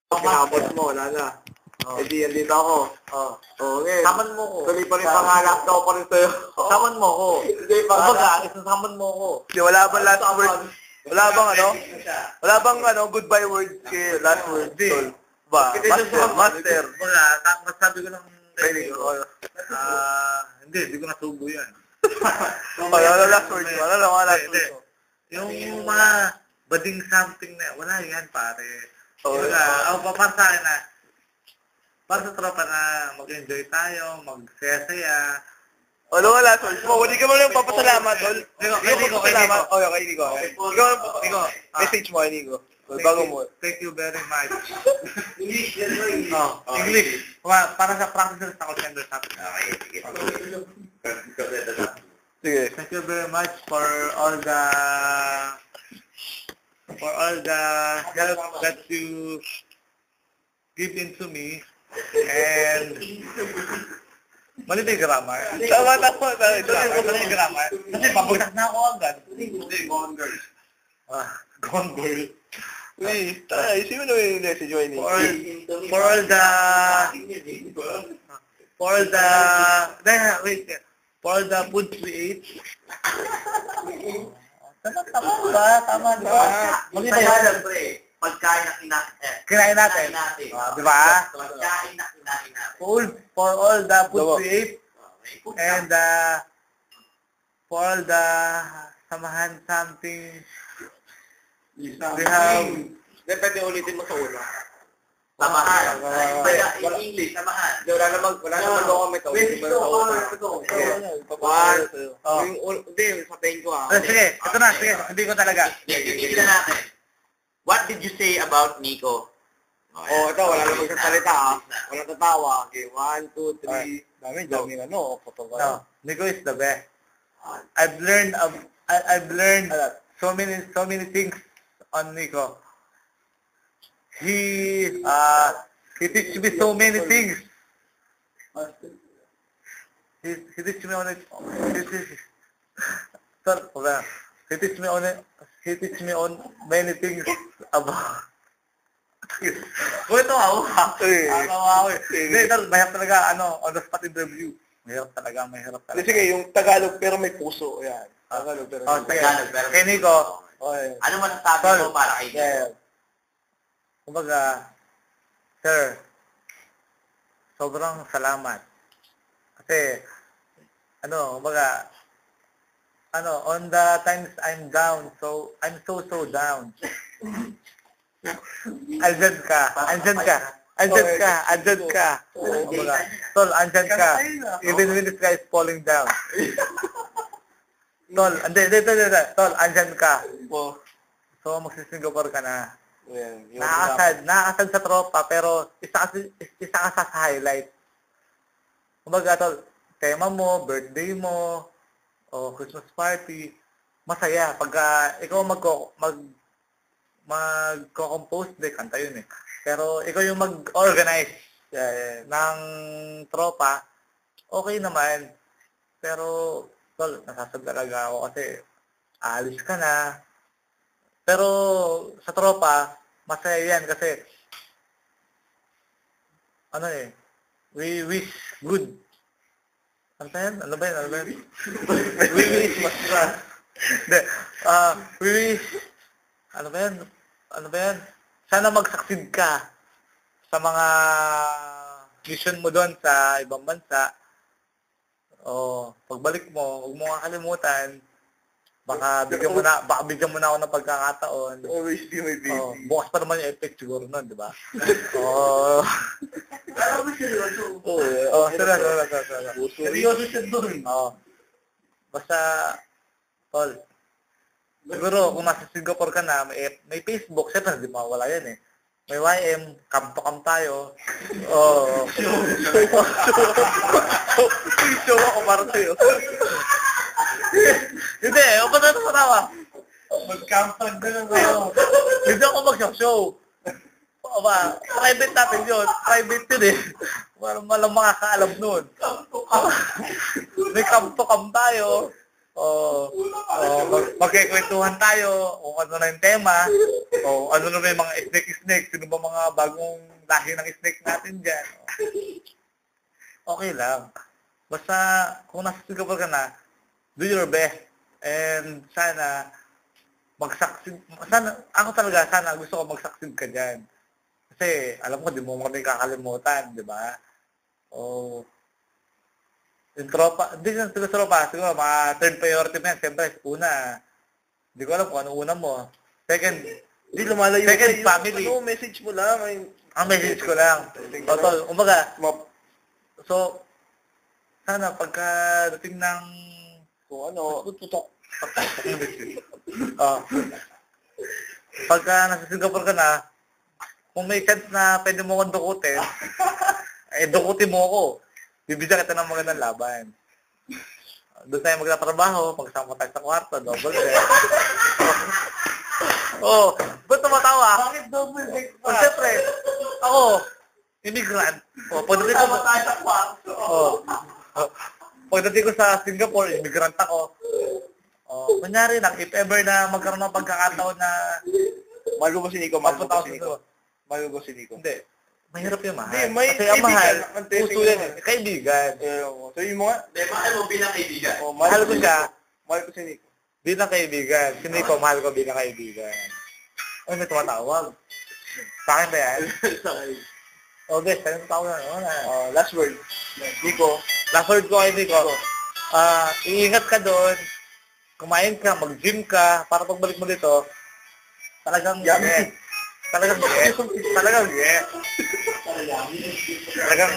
Kinabot mo, wala na. Andito ako. Ngayon. Saman mo ko. Tuloy pa rin pangalap ko pa rin sa'yo. Saman mo ko. Kumbaga, isasaman mo ko. Hindi, wala bang last word? Wala bang Wala bang goodbye words kay last word? Tol? Ba? Master. Kumbaga, masabi ko lang Pwede ko. hindi ko nasubo yan. Wala last word. Wala lang mga last word. Yung mga bading something na, wala yan pare. Kumbaga, para sa akin na, para sa tropa na mag-enjoy tayo, mag-saya-saya. Wala last words mo. Hindi ka mo lang papasalamat, tol. Hindi ko papasalamat. Okay, Nico. Ikaw, message mo, Nico. Bago mo. Thank you very much. English. English. Para sa practice sa call center sa atin. Sige. Thank you very much for all the help that you give into me. And mali ba yung grammar? Tama. Mali yung grammar. Kasi pabagsak na ako agad. Gone girl. Gone girl. Uy, isipin mo na yung message mo, Nico. For all the food we ate. Tama ba? Mali ba yun? Pagkain na Kinain natin. Di ba? Pagkain na kinain natin. For all the food we ate. And for all the samahan something we have. Pwede ulitin mo sa una. Samahan. In English, samahan. Wala naman doon kami to. Hindi ba sa una? Hindi, sabihin ko Sige, ito na. Sige, hindi ko talaga. Sige natin. What did you say about Nico? Ito, wala naman salita Wala tatawa. Okay, 1, 2, 3. Dami No, Nico is the best. I've learned so many things on Nico. He teaches me so many things. He teaches me on it. He teaches me on many things about. Ito ako. Hindi, mahirap talaga, on the spot interview. Mahirap talaga. Sige, yung Tagalog pero may puso. Yan. Tagalog pero may puso. Tagalog pero kay Nico. Ano masasabi mo para kay Nico? Kumbaga, sir, sobrang salamat. Kasi, kumbaga, on the times I'm down, so, I'm so down. Andyan ka. Kumbaga, tol, andyan ka. Even when the sky is falling down. Tol, tol, andyan ka. So, magsisingapore ka na. Nakakasad sa tropa, pero isa ka sa highlight. Kumbaga, tol, tema mo, birthday mo, o Christmas party, masaya. Pagka ikaw magko-compose, kanta yun eh. Pero ikaw yung mag-organize ng tropa, okay naman. Pero, tol, nasasad talaga ako kasi aalis ka na. Pero sa tropa, masaya yan kasi we wish good. Ano ba yan? We wish masaya. We wish, ano ba yan? Sana mag-succeed ka sa mga mission mo doon sa ibang bansa. Pagbalik mo, huwag mo kakalimutan. Baka bigyan mo na ako ng pagkakataon. Always be my baby. Bukas pa naman yung effect siguro nun, di ba? Alam mo seryoso. Seryoso siya dun. Basta, tol, siguro kung nasa Singapore ka na, may Facebook, syempre hindi mawala yan eh. May YM, camp to camp tayo. Show ako para sa'yo. Hindi, o ba na tawa? Mag-campag na lang kayo. Hindi ako mag-show. Private natin yun. Private yun eh. Walang makakaalam nun. May camp to camp tayo. Magkikwentuhan tayo kung ano na yung tema, o ano na yung mga snake, sino ba mga bagong lahi ng snake natin dyan. Okay lang. Basta, kung nasa Singapore ka na, do your best. And sana, sana gusto ko mag-succeed ka dyan. Kasi, alam ko, di mo kami kakalimutan, di ba? O, yung tropa, hindi yung tropa, siguro, mga third priority na yan. Siyempre, una, hindi ko alam kung ano una mo. Second, Hindi lumalayo second, kayo. family. Ano, message mo lang. Ang message ko lang. Tol, umaga, so, sana pagkadating ng Kung ano, pagka nasa Singapore ka na, kung may chance na pwede mo kong dukutin, dukutin mo ako. Bibigyan kita ng magandang laban. Doon tayo magtatrabaho, magsama tayo sa kwarto, double deck. Ba't tumatawa? bakit double deck O, siyempre, ako, immigrant. Pagdating ko tayo sa kwarto. Pagdating ko sa Singapore, immigrant ako. Kunyari lang, if ever na magkaroon ng pagkakataon na Mahal ko ba si Nico? mapunta ako sa Singapore. Mahal ko si Nico. Hindi. Mahirap yung mahal. Hindi, may Kasi ang mahal, kaibigan. Ang puso yan eh. Kaibigan. Sabi mo nga. Hindi, mahal mo bilang kaibigan. Mahal ko siya. Mahal ko si Nico. Bilang kaibigan. Si Nico, mahal ko bilang kaibigan. Ay, may tumatawag. Sa akin ba yan? Okay, sa'yo tumatawag na. Last word. Nico. Last word ko kay Nico. Iingat ka doon. Kumain ka, mag-gym ka, para pagbalik mo dito, talagang yes. Talagang yes. Talagang yes. Talagang